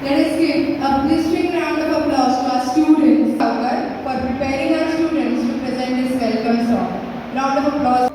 Let us give a blistering round of applause to our students for preparing our students to present this welcome song. Round of applause.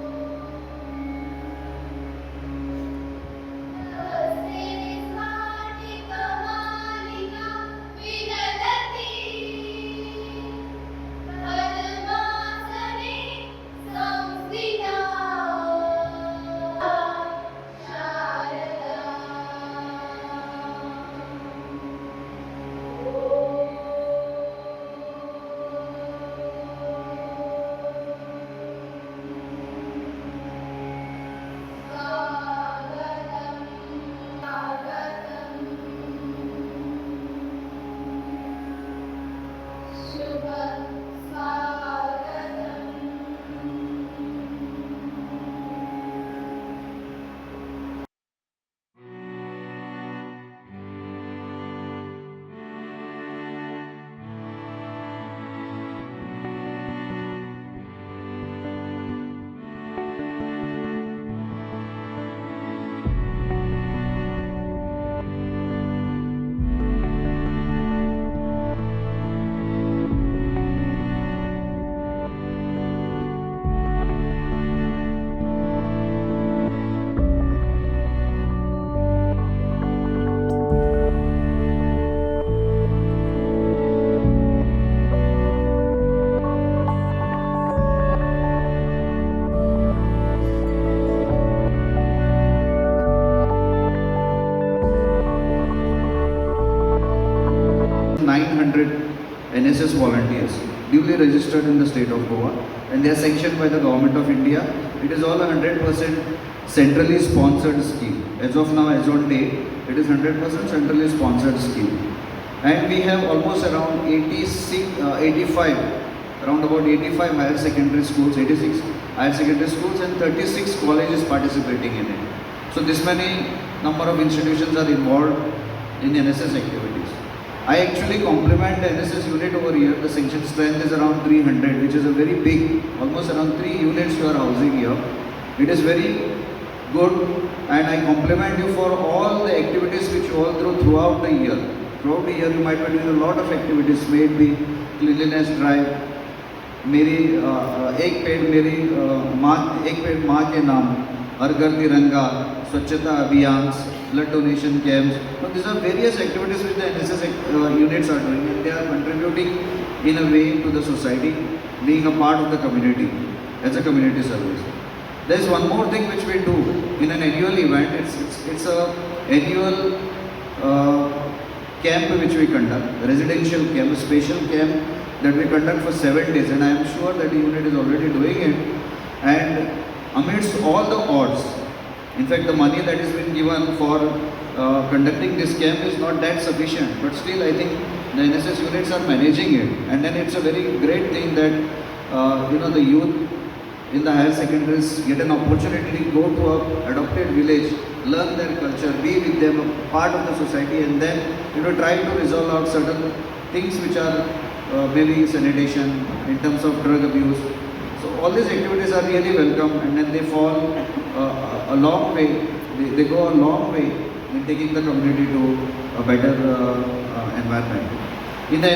NSS volunteers duly registered in the state of Goa, and they are sanctioned by the government of India. It is all a 100% centrally sponsored scheme. As of now, as on date, it is 100% centrally sponsored scheme. And we have almost around 85 higher secondary schools, 86 higher secondary schools and 36 colleges participating in it. So this many number of institutions are involved in NSS activities. I actually compliment the NSS unit over here. The sanction strength is around 300, which is a very big, almost around 3 units you are housing here. It is very good, and I compliment you for all the activities which you all do throughout the year. Throughout the year you might be doing a lot of activities, may it be cleanliness drive, मेरी एक पेड़ माँ के नाम, हर घर तिरंगा, स्वच्छता अभियान, blood donation camps. So these are various activities which the NSS units are doing, and they are contributing in a way to the society, being a part of the community as a community service. There is one more thing which we do in an annual event. It's a annual camp which we conduct, a residential camp, a special camp that we conduct for 7 days, and I am sure that the unit is already doing it. And amidst all the odds, in fact, the money that has been given for conducting this camp is not that sufficient, but still I think the NSS units are managing it, and then it's a very great thing that the youth in the higher secondaries get an opportunity to go to a adopted village, learn their culture, be with them, a part of the society, and then try to resolve out certain things which are maybe sanitation, in terms of drug abuse. So all these activities are really welcome, and then they fall a long way, they go a long way in taking the community to a better environment.